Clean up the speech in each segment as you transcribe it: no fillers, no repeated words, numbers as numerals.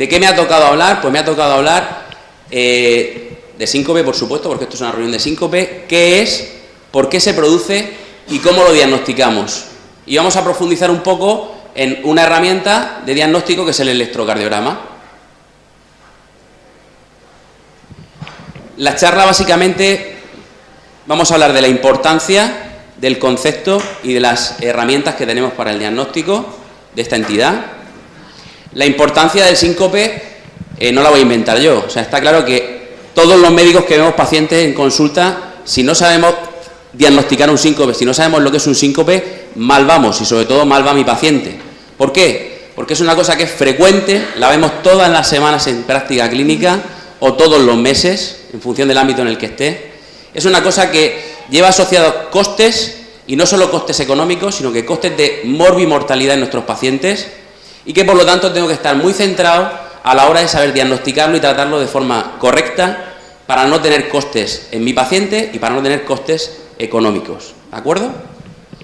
¿De qué me ha tocado hablar? Pues me ha tocado hablar de síncope, por supuesto, porque esto es una reunión de síncope. ¿Qué es? ¿Por qué se produce? ¿Y cómo lo diagnosticamos? Y vamos a profundizar un poco en una herramienta de diagnóstico que es el electrocardiograma. La charla, básicamente, vamos a hablar de la importancia del concepto y de las herramientas que tenemos para el diagnóstico de esta entidad. La importancia del síncope no la voy a inventar yo. O sea, está claro que todos los médicos que vemos pacientes en consulta, si no sabemos diagnosticar un síncope, si no sabemos lo que es un síncope, mal vamos, y sobre todo mal va mi paciente. ¿Por qué? Porque es una cosa que es frecuente, la vemos todas las semanas en práctica clínica o todos los meses, en función del ámbito en el que esté. Es una cosa que lleva asociados costes, y no solo costes económicos, sino que costes de morbimortalidad en nuestros pacientes, y que por lo tanto tengo que estar muy centrado a la hora de saber diagnosticarlo y tratarlo de forma correcta para no tener costes en mi paciente y para no tener costes económicos. ¿De acuerdo?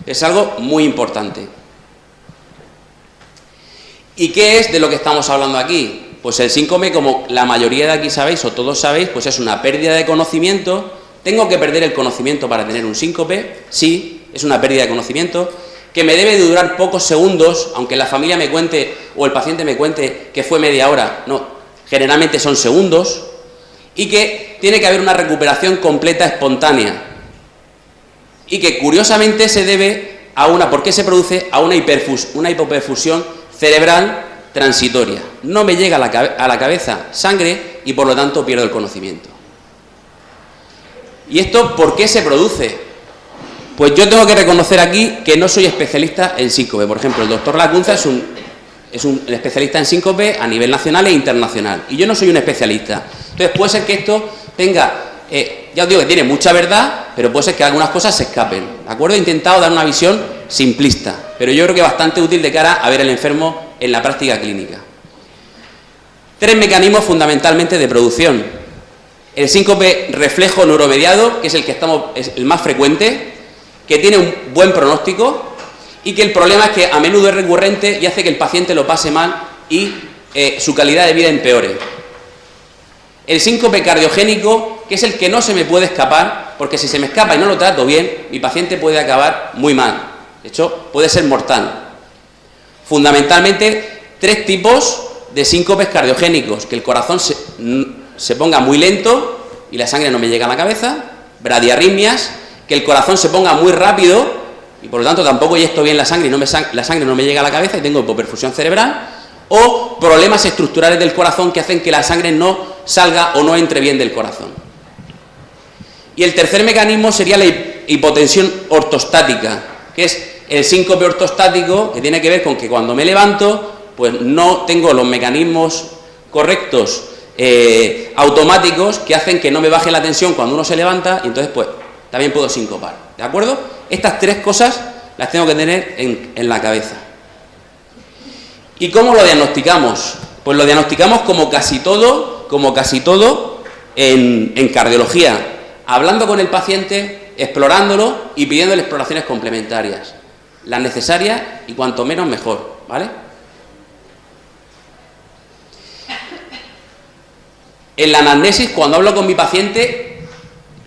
Es algo muy importante. ¿Y qué es de lo que estamos hablando aquí? Pues el síncope, como la mayoría de aquí sabéis o todos sabéis, pues es una pérdida de conocimiento. ¿Tengo que perder el conocimiento para tener un síncope? Sí, es una pérdida de conocimiento que me debe de durar pocos segundos, aunque la familia me cuente o el paciente me cuente que fue media hora. No, generalmente son segundos, y que tiene que haber una recuperación completa espontánea, y que curiosamente se debe a una, ¿por qué se produce? A una hipoperfusión cerebral transitoria. No me llega a la cabeza sangre y por lo tanto pierdo el conocimiento. ¿Y esto por qué se produce? Pues yo tengo que reconocer aquí que no soy especialista en síncope. Por ejemplo, el doctor Lacunza es un especialista en síncope a nivel nacional e internacional, y yo no soy un especialista. Entonces puede ser que esto tenga, ya os digo que tiene mucha verdad, pero puede ser que algunas cosas se escapen, ¿de acuerdo? He intentado dar una visión simplista, pero yo creo que bastante útil de cara a ver al enfermo en la práctica clínica. 3 mecanismos fundamentalmente de producción. El síncope reflejo neuromediado, que es es el más frecuente, que tiene un buen pronóstico, y que el problema es que a menudo es recurrente y hace que el paciente lo pase mal y su calidad de vida empeore. El síncope cardiogénico, que es el que no se me puede escapar, porque si se me escapa y no lo trato bien, mi paciente puede acabar muy mal. De hecho, puede ser mortal. Fundamentalmente, 3 tipos de síncopes cardiogénicos: que el corazón se ponga muy lento y la sangre no me llega a la cabeza; bradiarritmias, que el corazón se ponga muy rápido y por lo tanto tampoco eyecto bien la sangre y la sangre no me llega a la cabeza y tengo hipoperfusión cerebral; o problemas estructurales del corazón que hacen que la sangre no salga o no entre bien del corazón. Y el tercer mecanismo sería la hipotensión ortostática, que es el síncope ortostático, que tiene que ver con que cuando me levanto pues no tengo los mecanismos correctos automáticos que hacen que no me baje la tensión cuando uno se levanta, y entonces pues también puedo sincopar. ¿De acuerdo? Estas 3 cosas las tengo que tener en la cabeza. ¿Y cómo lo diagnosticamos? Pues lo diagnosticamos como casi todo en cardiología, hablando con el paciente, explorándolo y pidiéndole exploraciones complementarias, las necesarias, y cuanto menos mejor, ¿vale? En la anamnesis, cuando hablo con mi paciente,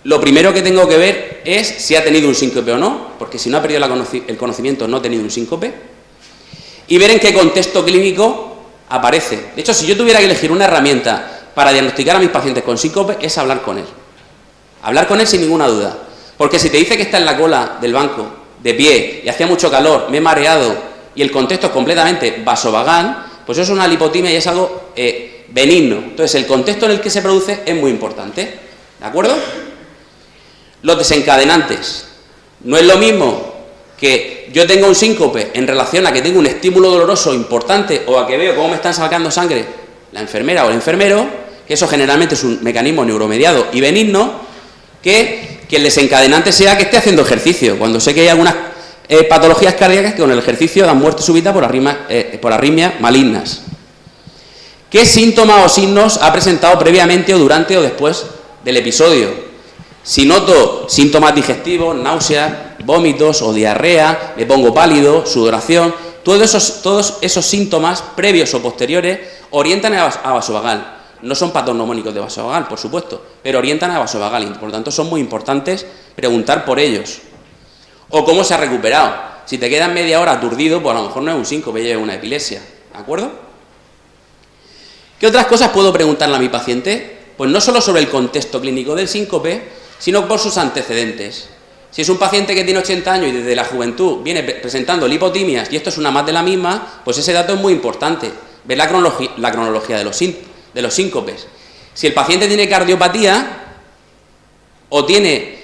lo primero que tengo que ver es si ha tenido un síncope o no, porque si no ha perdido el conocimiento no ha tenido un síncope, y ver en qué contexto clínico aparece. De hecho, si yo tuviera que elegir una herramienta para diagnosticar a mis pacientes con síncope, es hablar con él. Hablar con él sin ninguna duda, porque si te dice que está en la cola del banco, de pie, y hacía mucho calor, me he mareado, y el contexto es completamente vasovagal, pues eso es una lipotimia y es algo benigno. Entonces, el contexto en el que se produce es muy importante, ¿de acuerdo? Los desencadenantes. No es lo mismo que yo tenga un síncope en relación a que tengo un estímulo doloroso importante o a que veo cómo me están sacando sangre la enfermera o el enfermero, que eso generalmente es un mecanismo neuromediado y benigno, que el desencadenante sea que esté haciendo ejercicio, cuando sé que hay algunas patologías cardíacas que con el ejercicio dan muerte súbita por arritmias malignas. ¿Qué síntomas o signos ha presentado previamente o durante o después del episodio? Si noto síntomas digestivos, náuseas, vómitos o diarrea, me pongo pálido, sudoración, todos esos síntomas, previos o posteriores, orientan a vasovagal. No son patognomónicos de vasovagal, por supuesto, pero orientan a vasovagal y, por lo tanto, son muy importantes preguntar por ellos. O cómo se ha recuperado. Si te quedas media hora aturdido, pues a lo mejor no es un síncope, es una epilepsia. ¿De acuerdo? ¿Qué otras cosas puedo preguntarle a mi paciente? Pues no solo sobre el contexto clínico del síncope, sino por sus antecedentes. Si es un paciente que tiene 80 años y desde la juventud viene presentando lipotimias y esto es una más de la misma, pues ese dato es muy importante. Ver la cronología de los síncopes. Si el paciente tiene cardiopatía o tiene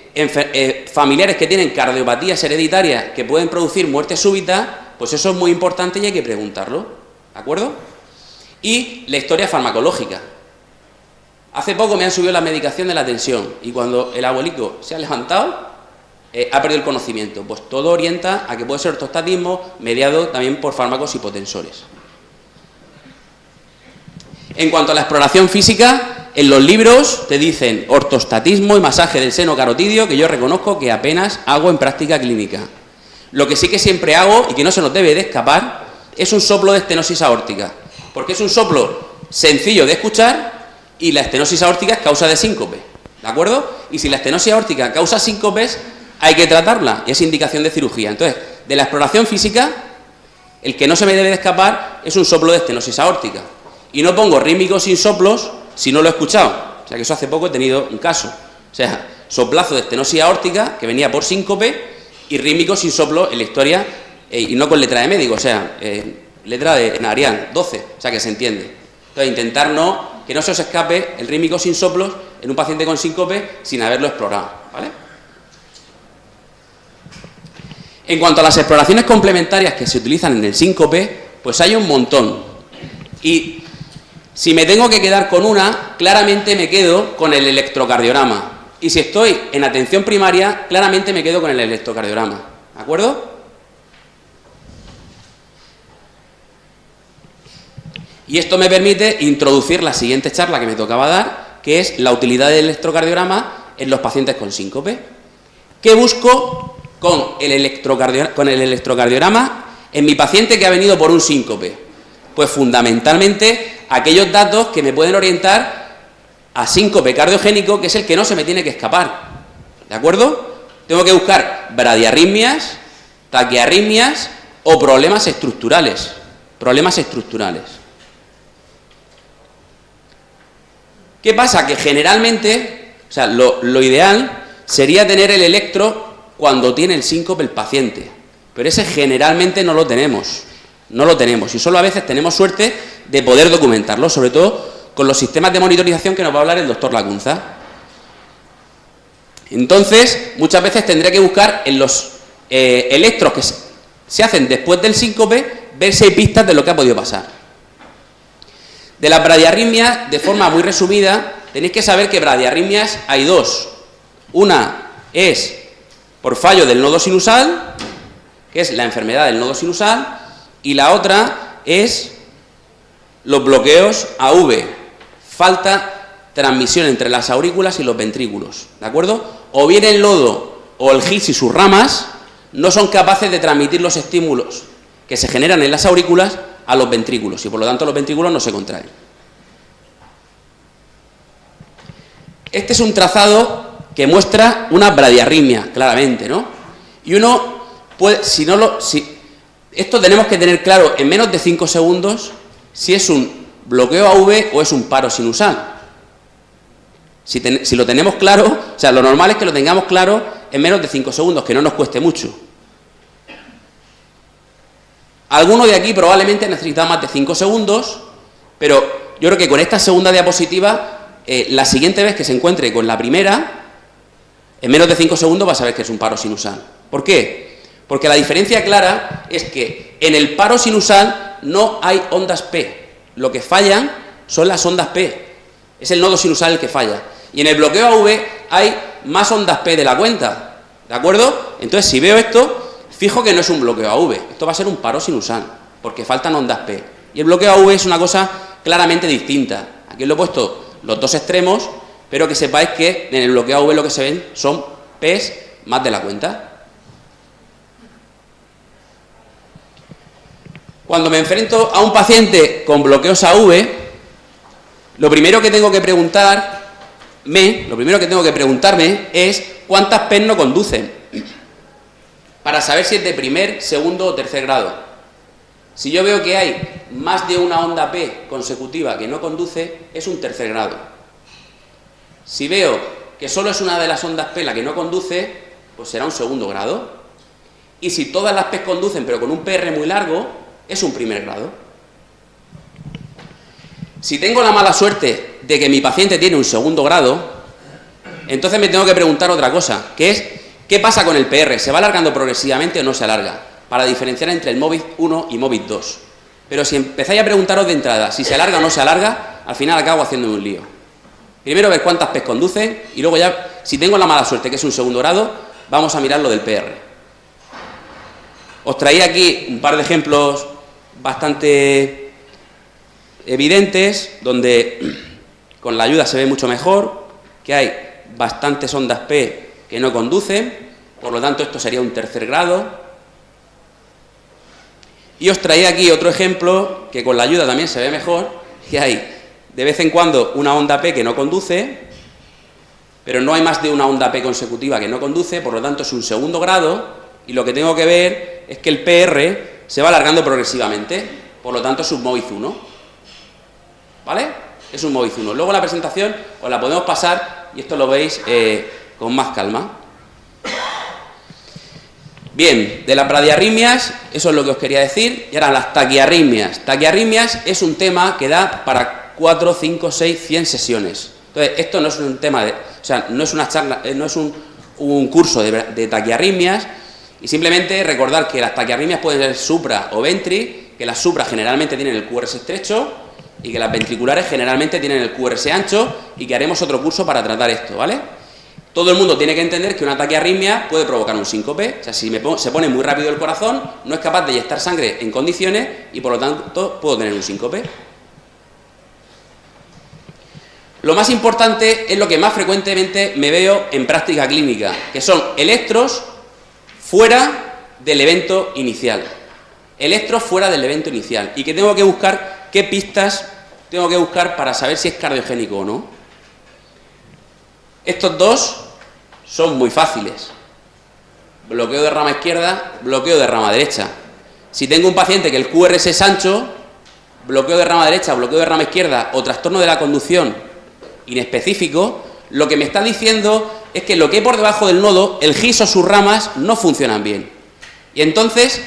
familiares que tienen cardiopatías hereditarias que pueden producir muerte súbita, pues eso es muy importante y hay que preguntarlo. ¿De acuerdo? Y la historia farmacológica. Hace poco me han subido la medicación de la tensión y cuando el abuelico se ha levantado, ha perdido el conocimiento. Pues todo orienta a que puede ser ortostatismo mediado también por fármacos hipotensores. En cuanto a la exploración física, en los libros te dicen ortostatismo y masaje del seno carotidio, que yo reconozco que apenas hago en práctica clínica. Lo que sí que siempre hago, y que no se nos debe de escapar, es un soplo de estenosis aórtica, porque es un soplo sencillo de escuchar y la estenosis aórtica es causa de síncope, ¿de acuerdo? Y si la estenosis aórtica causa síncopes, hay que tratarla, y es indicación de cirugía. Entonces, de la exploración física, el que no se me debe de escapar es un soplo de estenosis aórtica. Y no pongo rítmicos sin soplos si no lo he escuchado. O sea, que eso hace poco he tenido un caso. O sea, soplazo de estenosis aórtica, que venía por síncope, y rítmicos sin soplos en la historia, y no con letra de médico, o sea, letra de Narian, 12, o sea, que se entiende. Entonces, intentar que no se os escape el rítmico sin soplos en un paciente con síncope sin haberlo explorado, ¿vale? En cuanto a las exploraciones complementarias que se utilizan en el síncope, pues hay un montón. Y si me tengo que quedar con una, claramente me quedo con el electrocardiograma. Y si estoy en atención primaria, claramente me quedo con el electrocardiograma. ¿De acuerdo? Y esto me permite introducir la siguiente charla que me tocaba dar, que es la utilidad del electrocardiograma en los pacientes con síncope. ¿Qué busco con el electrocardiograma en mi paciente que ha venido por un síncope? Pues fundamentalmente aquellos datos que me pueden orientar a síncope cardiogénico, que es el que no se me tiene que escapar. ¿De acuerdo? Tengo que buscar bradiarritmias, taquiarritmias o problemas estructurales. Problemas estructurales. ¿Qué pasa? Que generalmente, o sea, lo ideal sería tener el electro cuando tiene el síncope el paciente, pero ese generalmente no lo tenemos. No lo tenemos y solo a veces tenemos suerte de poder documentarlo, sobre todo con los sistemas de monitorización que nos va a hablar el doctor Lacunza. Entonces, muchas veces tendré que buscar en los electros que se hacen después del síncope, ver si hay pistas de lo que ha podido pasar. De las bradiarritmias, de forma muy resumida, tenéis que saber que bradiarritmias hay dos. Una es por fallo del nodo sinusal, que es la enfermedad del nodo sinusal, y la otra es los bloqueos AV, falta transmisión entre las aurículas y los ventrículos, ¿de acuerdo? O bien el lodo o el GIS y sus ramas no son capaces de transmitir los estímulos que se generan en las aurículas a los ventrículos y por lo tanto los ventrículos no se contraen. Este es un trazado que muestra una bradiarritmia, claramente, ¿no? Y uno puede, esto tenemos que tener claro en menos de 5 segundos si es un bloqueo AV o es un paro sinusal. Si lo tenemos claro, o sea, lo normal es que lo tengamos claro en menos de 5 segundos, que no nos cueste mucho. Alguno de aquí probablemente necesita más de 5 segundos, pero yo creo que con esta segunda diapositiva, la siguiente vez que se encuentre con la primera, en menos de 5 segundos va a saber que es un paro sinusal. ¿Por qué? Porque la diferencia clara es que en el paro sinusal no hay ondas P. Lo que fallan son las ondas P. Es el nodo sinusal el que falla. Y en el bloqueo AV hay más ondas P de la cuenta. ¿De acuerdo? Entonces, si veo esto, fijo que no es un bloqueo AV. Esto va a ser un paro sinusal, porque faltan ondas P. Y el bloqueo AV es una cosa claramente distinta. Aquí os lo he puesto los dos extremos, pero que sepáis que en el bloqueo AV lo que se ven son P's más de la cuenta. Cuando me enfrento a un paciente con bloqueos AV, lo primero que tengo que preguntarme es cuántas PEs no conducen, para saber si es de primer, segundo o tercer grado. Si yo veo que hay más de una onda P consecutiva que no conduce, es un tercer grado. Si veo que solo es una de las ondas P la que no conduce, pues será un segundo grado. Y si todas las P conducen pero con un PR muy largo, es un primer grado. Si tengo la mala suerte de que mi paciente tiene un segundo grado, entonces me tengo que preguntar otra cosa, que es ¿qué pasa con el PR? ¿Se va alargando progresivamente o no se alarga? Para diferenciar entre el MOVID 1 y MOVID 2. Pero si empezáis a preguntaros de entrada si se alarga o no se alarga, al final acabo haciendo un lío. Primero ver cuántas P conducen y luego ya, si tengo la mala suerte que es un segundo grado, vamos a mirar lo del PR. Os traía aquí un par de ejemplos bastante evidentes, donde con la ayuda se ve mucho mejor, que hay bastantes ondas P que no conducen, por lo tanto esto sería un tercer grado. Y os traía aquí otro ejemplo, que con la ayuda también se ve mejor, que hay de vez en cuando una onda P que no conduce, pero no hay más de una onda P consecutiva que no conduce, por lo tanto es un segundo grado, y lo que tengo que ver es que el PR se va alargando progresivamente, por lo tanto es un MOVID 1. ¿Vale? Es un MOVID 1. Luego la presentación os la podemos pasar y esto lo veis con más calma. Bien, de las bradiarritmias, eso es lo que os quería decir. Y ahora las taquiarritmias. Taquiarritmias es un tema que da para 4, 5, 6, 100 sesiones. Entonces, esto no es un tema de... O sea, no es una charla, no es un curso de taquiarritmias, y simplemente recordar que las taquiarritmias pueden ser supra o ventri, que las supra generalmente tienen el QRS estrecho y que las ventriculares generalmente tienen el QRS ancho, y que haremos otro curso para tratar esto, ¿vale? Todo el mundo tiene que entender que una taquiarritmia puede provocar un síncope. O sea, si se pone muy rápido el corazón, no es capaz de inyectar sangre en condiciones y por lo tanto puedo tener un síncope. Lo más importante es lo que más frecuentemente me veo en práctica clínica, que son electros fuera del evento inicial. Electros fuera del evento inicial. Y que tengo que buscar qué pistas tengo que buscar para saber si es cardiogénico o no. Estos dos son muy fáciles. Bloqueo de rama izquierda, bloqueo de rama derecha. Si tengo un paciente que el QRS es ancho, bloqueo de rama derecha, bloqueo de rama izquierda o trastorno de la conducción inespecífico, lo que me está diciendo es que lo que hay por debajo del nodo, el GIS o sus ramas, no funcionan bien. Y entonces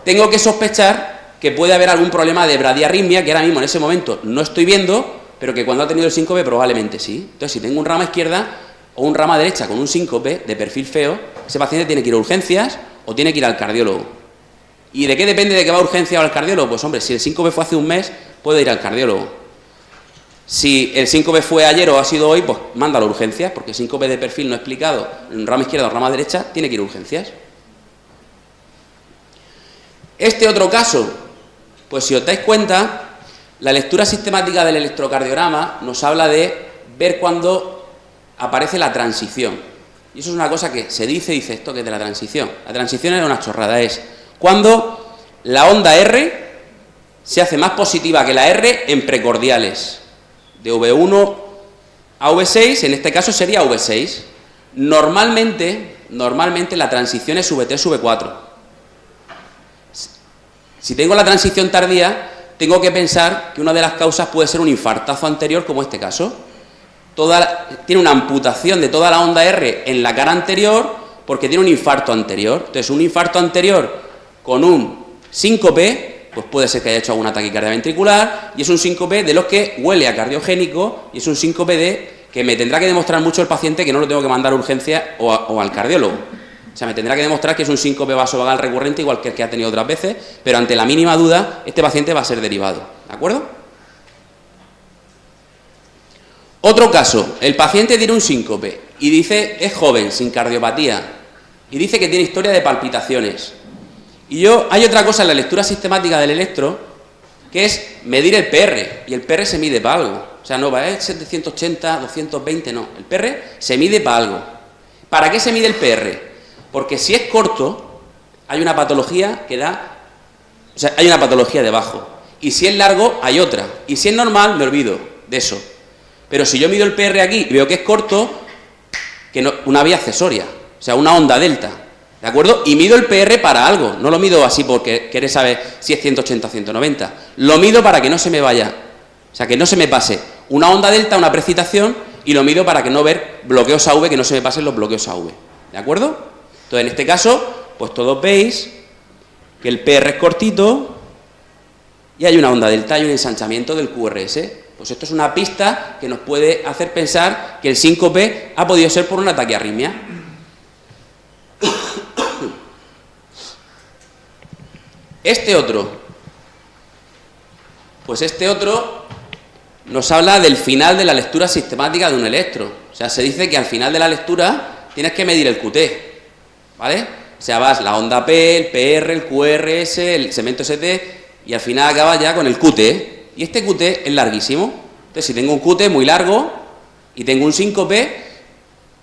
tengo que sospechar que puede haber algún problema de bradiarritmia, que ahora mismo en ese momento no estoy viendo, pero que cuando ha tenido el síncope probablemente sí. Entonces, si tengo un rama izquierda o un rama derecha con un síncope de perfil feo, ese paciente tiene que ir a urgencias o tiene que ir al cardiólogo. ¿Y de qué depende de que va a urgencia o al cardiólogo? Pues hombre, si el síncope fue hace un mes, puede ir al cardiólogo. Si el síncope fue ayer o ha sido hoy, pues mándalo a urgencias, porque el síncope de perfil no explicado en rama izquierda o rama derecha tiene que ir a urgencias. Este otro caso, pues si os dais cuenta, la lectura sistemática del electrocardiograma nos habla de ver cuándo aparece la transición. Y eso es una cosa que se dice esto que es de la transición. La transición es una chorrada, es cuando la onda R se hace más positiva que la R en precordiales. De V1 a V6, en este caso sería V6. Normalmente la transición es V3, V4. Si tengo la transición tardía, tengo que pensar que una de las causas puede ser un infartazo anterior, como este caso. Tiene una amputación de toda la onda R en la cara anterior porque tiene un infarto anterior. Entonces, un infarto anterior con un síncope, pues puede ser que haya hecho alguna taquicardia ventricular, y es un síncope de los que huele a cardiogénico, y es un síncope de que me tendrá que demostrar mucho el paciente que no lo tengo que mandar a urgencia o al cardiólogo. O sea, me tendrá que demostrar que es un síncope vasovagal recurrente, igual que el que ha tenido otras veces, pero ante la mínima duda, este paciente va a ser derivado. ¿De acuerdo? Otro caso, el paciente tiene un síncope y dice, es joven, sin cardiopatía, y dice que tiene historia de palpitaciones. Y hay otra cosa en la lectura sistemática del electro, que es medir el PR, y el PR se mide para algo. O sea, no va a ser de 180, 220, no. El PR se mide para algo. ¿Para qué se mide el PR? Porque si es corto, hay una patología que da O sea, hay una patología debajo. Y si es largo, hay otra. Y si es normal, me olvido de eso. Pero si yo mido el PR aquí y veo que es corto, que no, una vía accesoria, o sea, una onda delta, ¿de acuerdo? Y mido el PR para algo, no lo mido así porque quieres saber si es 180 o 190. Lo mido para que no se me vaya, o sea, que no se me pase una onda delta, una precipitación, y lo mido para que no ver bloqueos AV, que no se me pasen los bloqueos AV, ¿de acuerdo? Entonces, en este caso, pues todos veis que el PR es cortito y hay una onda delta y un ensanchamiento del QRS. Pues esto es una pista que nos puede hacer pensar que el síncope ha podido ser por una taquiarritmia. Este otro, pues este otro nos habla del final de la lectura sistemática de un electro. O sea, se dice que al final de la lectura tienes que medir el QT, ¿vale? O sea, vas la onda P, el PR, el QRS, el segmento ST y al final acabas ya con el QT. Y este QT es larguísimo. Entonces, si tengo un QT muy largo y tengo un síncope,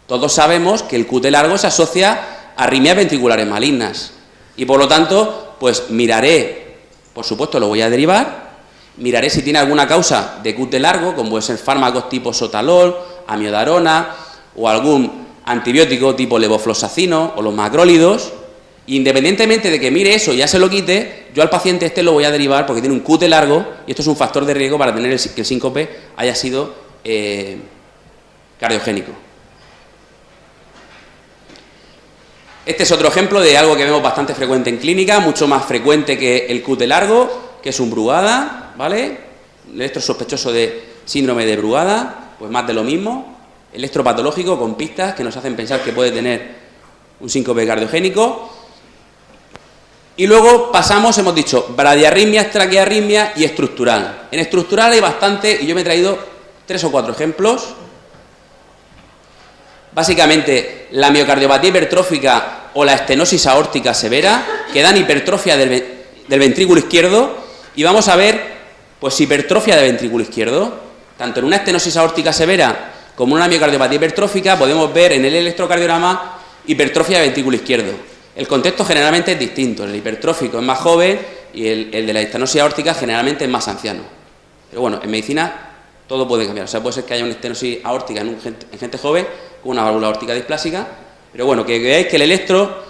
todos sabemos que el QT largo se asocia a arritmias ventriculares malignas. Y por lo tanto, pues miraré, por supuesto lo voy a derivar, miraré si tiene alguna causa de QT largo, como puede ser fármacos tipo sotalol, amiodarona o algún antibiótico tipo levofloxacino o los macrólidos. Independientemente de que mire eso y ya se lo quite, yo al paciente este lo voy a derivar porque tiene un QT largo y esto es un factor de riesgo para tener que el síncope haya sido cardiogénico. Este es otro ejemplo de algo que vemos bastante frecuente en clínica, mucho más frecuente que el QT largo, que es un Brugada, ¿vale? Electro sospechoso de síndrome de Brugada, pues más de lo mismo, electropatológico con pistas que nos hacen pensar que puede tener un síncope cardiogénico. Y luego pasamos, hemos dicho, bradiarritmia, traquearritmia y estructural. En estructural hay bastante, y yo me he traído 3 o 4 ejemplos. Básicamente, la miocardiopatía hipertrófica o la estenosis aórtica severa, que dan hipertrofia del ventrículo izquierdo, y vamos a ver, pues, hipertrofia del ventrículo izquierdo. Tanto en una estenosis aórtica severa como en una miocardiopatía hipertrófica podemos ver en el electrocardiograma hipertrofia del ventrículo izquierdo. El contexto generalmente es distinto, el hipertrófico es más joven y el de la estenosis aórtica generalmente es más anciano. Pero bueno, en medicina todo puede cambiar, o sea, puede ser que haya una estenosis aórtica en gente joven con una válvula aórtica displásica, pero bueno, que veáis que el electro,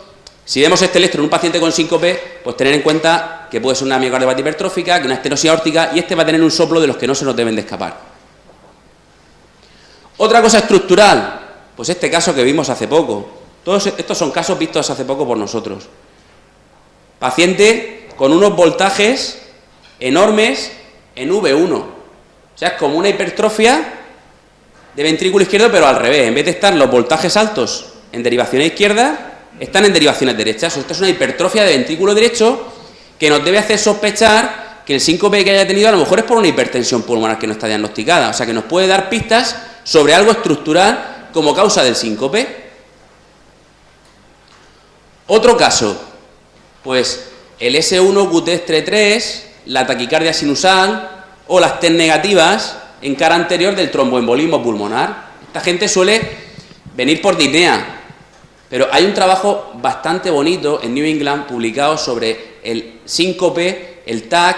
si vemos este electro en un paciente con síncope, pues tener en cuenta que puede ser una miocardiopatía hipertrófica, que una estenosis aórtica, y este va a tener un soplo de los que no se nos deben de escapar. Otra cosa estructural, pues este caso que vimos hace poco. Todos estos son casos vistos hace poco por nosotros. Paciente con unos voltajes enormes en V1. O sea, es como una hipertrofia de ventrículo izquierdo, pero al revés. En vez de estar los voltajes altos en derivaciones izquierdas, están en derivaciones derechas. Esto es una hipertrofia de ventrículo derecho que nos debe hacer sospechar que el síncope que haya tenido a lo mejor es por una hipertensión pulmonar que no está diagnosticada. O sea, que nos puede dar pistas sobre algo estructural como causa del síncope. Otro caso, pues el S1 QT3, la taquicardia sinusal o las TEN negativas en cara anterior del tromboembolismo pulmonar. Esta gente suele venir por disnea, pero hay un trabajo bastante bonito en New England publicado sobre el síncope, el TAC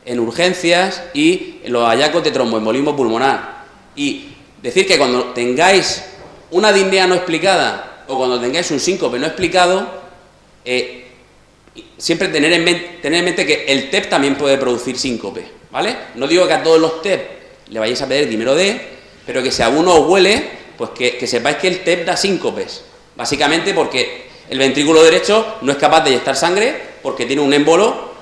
en urgencias y los hallazgos de tromboembolismo pulmonar. Y decir que cuando tengáis una disnea no explicada o cuando tengáis un síncope no explicado, siempre tener en mente que el TEP también puede producir síncope, ¿vale? No digo que a todos los TEP le vayáis a pedir dímero D, pero que si a uno os huele, pues que sepáis que el TEP da síncopes, básicamente porque el ventrículo derecho no es capaz de eyectar sangre porque tiene un émbolo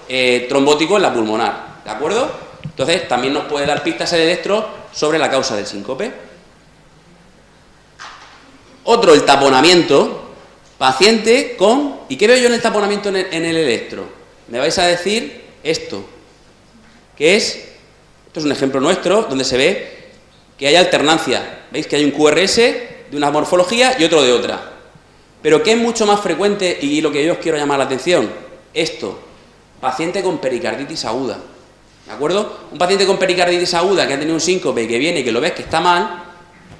trombótico en la pulmonar, ¿de acuerdo? Entonces también nos puede dar pistas el electro sobre la causa del síncope. Otro, el taponamiento, paciente con... ¿Y qué veo yo en el taponamiento en el electro? Me vais a decir esto, que es... Esto es un ejemplo nuestro, donde se ve que hay alternancia. ¿Veis que hay un QRS de una morfología y otro de otra? Pero ¿qué es mucho más frecuente y lo que yo os quiero llamar la atención? Esto, paciente con pericarditis aguda, ¿de acuerdo? Un paciente con pericarditis aguda que ha tenido un síncope y que viene y que lo ves que está mal,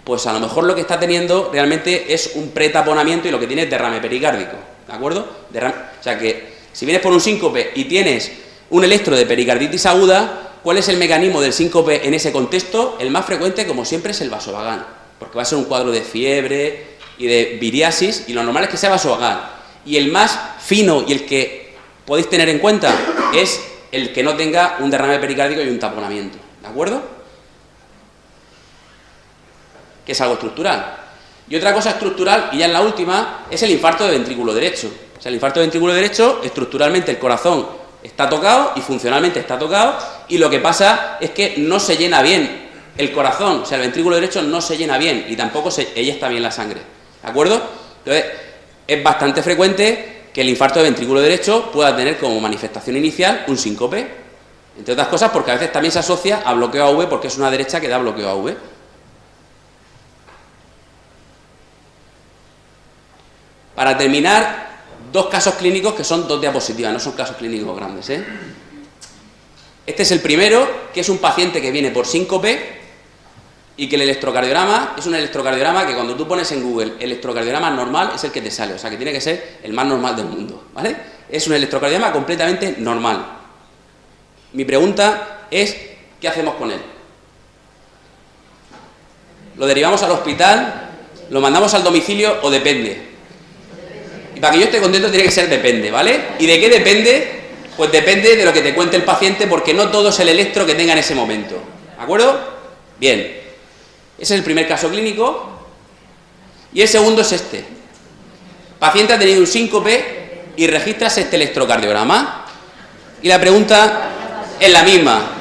pues a lo mejor lo que está teniendo realmente es un pretaponamiento y lo que tiene es derrame pericárdico, ¿de acuerdo? O sea que Si vienes por un síncope y tienes un electro de pericarditis aguda, ¿cuál es el mecanismo del síncope en ese contexto? El más frecuente, como siempre, es el vasovagal, porque va a ser un cuadro de fiebre y de viriasis, y lo normal es que sea vasovagal. Y el más fino y el que podéis tener en cuenta es el que no tenga un derrame pericárdico y un taponamiento, ¿de acuerdo? Que es algo estructural. Y otra cosa estructural, y ya en la última, es el infarto de ventrículo derecho. O sea, el infarto de ventrículo derecho, estructuralmente el corazón está tocado y funcionalmente está tocado, y lo que pasa es que no se llena bien el corazón, o sea, el ventrículo derecho no se llena bien y tampoco se eyecta bien la sangre, ¿de acuerdo? Entonces, es bastante frecuente que el infarto de ventrículo derecho pueda tener como manifestación inicial un síncope, entre otras cosas porque a veces también se asocia a bloqueo AV porque es una derecha que da bloqueo AV. Para terminar, dos casos clínicos que son 2 diapositivas, no son casos clínicos grandes, ¿eh? Este es el primero, que es un paciente que viene por síncope y que el electrocardiograma es un electrocardiograma que cuando tú pones en Google electrocardiograma normal es el que te sale, o sea que tiene que ser el más normal del mundo, ¿vale? Es un electrocardiograma completamente normal. Mi pregunta es, ¿qué hacemos con él? ¿Lo derivamos al hospital? ¿Lo mandamos al domicilio o depende? Y para que yo esté contento tiene que ser depende, ¿vale? ¿Y de qué depende? Pues depende de lo que te cuente el paciente, porque no todo es el electro que tenga en ese momento, ¿de acuerdo? Bien, ese es el primer caso clínico. Y el segundo es este. Paciente ha tenido un síncope y registras este electrocardiograma. Y la pregunta es la misma.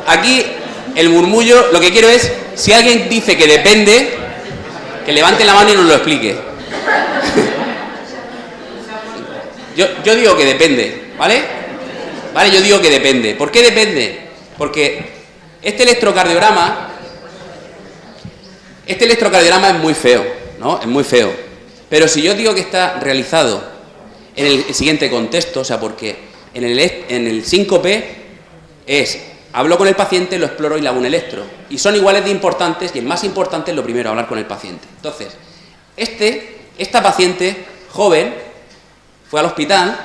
Aquí el murmullo, lo que quiero es, si alguien dice que depende, que levante la mano y nos lo explique. Yo digo que depende, ¿vale? Vale, yo digo que depende. ¿Por qué depende? Porque este electrocardiograma es muy feo, ¿no? Es muy feo. Pero si yo digo que está realizado en el siguiente contexto, o sea, porque en el síncope es, hablo con el paciente, lo exploro y le hago un electro. Y son iguales de importantes, y el más importante es lo primero, hablar con el paciente. Entonces, esta paciente joven fue al hospital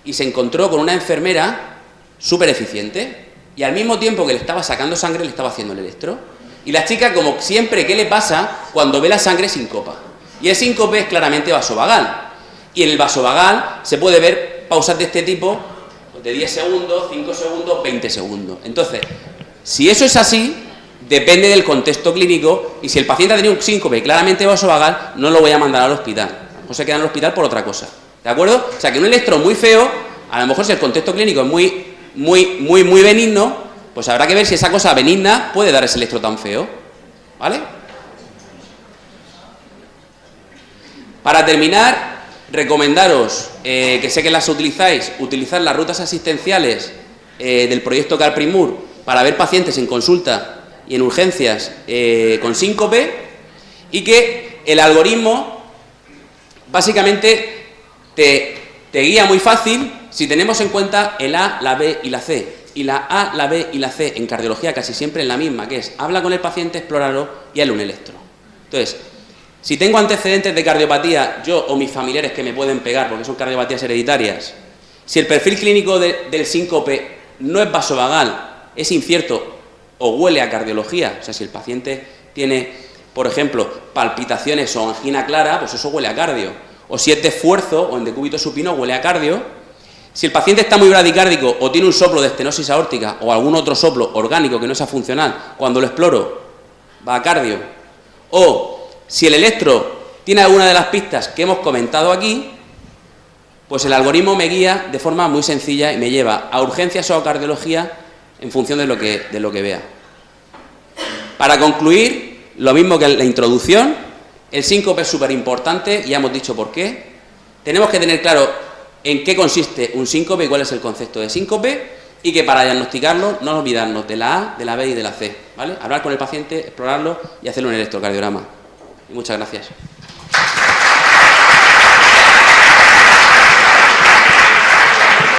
y se encontró con una enfermera súper eficiente y al mismo tiempo que le estaba sacando sangre le estaba haciendo el electro. Y la chica, como siempre, ¿qué le pasa cuando ve la sangre síncopa? Y el síncope es claramente vasovagal. Y en el vasovagal se puede ver pausas de este tipo, de 10 segundos, 5 segundos, 20 segundos. Entonces, si eso es así, depende del contexto clínico, y si el paciente ha tenido un síncope claramente vasovagal, no lo voy a mandar al hospital. A lo mejor se queda en el hospital por otra cosa. ¿De acuerdo? O sea, que un electro muy feo, a lo mejor si el contexto clínico es muy benigno, pues habrá que ver si esa cosa benigna puede dar ese electro tan feo. ¿Vale? Para terminar, recomendaros, que sé que las utilizáis, utilizar las rutas asistenciales del proyecto CARPRIMUR para ver pacientes en consulta y en urgencias con síncope, y que el algoritmo básicamente te guía muy fácil si tenemos en cuenta el A, la B y la C. Y la A, la B y la C en cardiología casi siempre es la misma, que es habla con el paciente, explóralo y hazle un electro. Entonces, si tengo antecedentes de cardiopatía, yo o mis familiares que me pueden pegar porque son cardiopatías hereditarias, si el perfil clínico del síncope no es vasovagal, es incierto o huele a cardiología, o sea, si el paciente tiene, por ejemplo, palpitaciones o angina clara, pues eso huele a cardio. O si es de esfuerzo o en decúbito supino, huele a cardio. Si el paciente está muy bradicárdico o tiene un soplo de estenosis aórtica o algún otro soplo orgánico que no sea funcional, cuando lo exploro, va a cardio. O si el electro tiene alguna de las pistas que hemos comentado aquí, pues el algoritmo me guía de forma muy sencilla y me lleva a urgencias o a cardiología en función de lo que vea. Para concluir, lo mismo que en la introducción, el síncope es súper importante, ya hemos dicho por qué. Tenemos que tener claro en qué consiste un síncope y cuál es el concepto de síncope, y que para diagnosticarlo no olvidarnos de la A, de la B y de la C, ¿vale? Hablar con el paciente, explorarlo y hacerle un electrocardiograma. Y muchas gracias.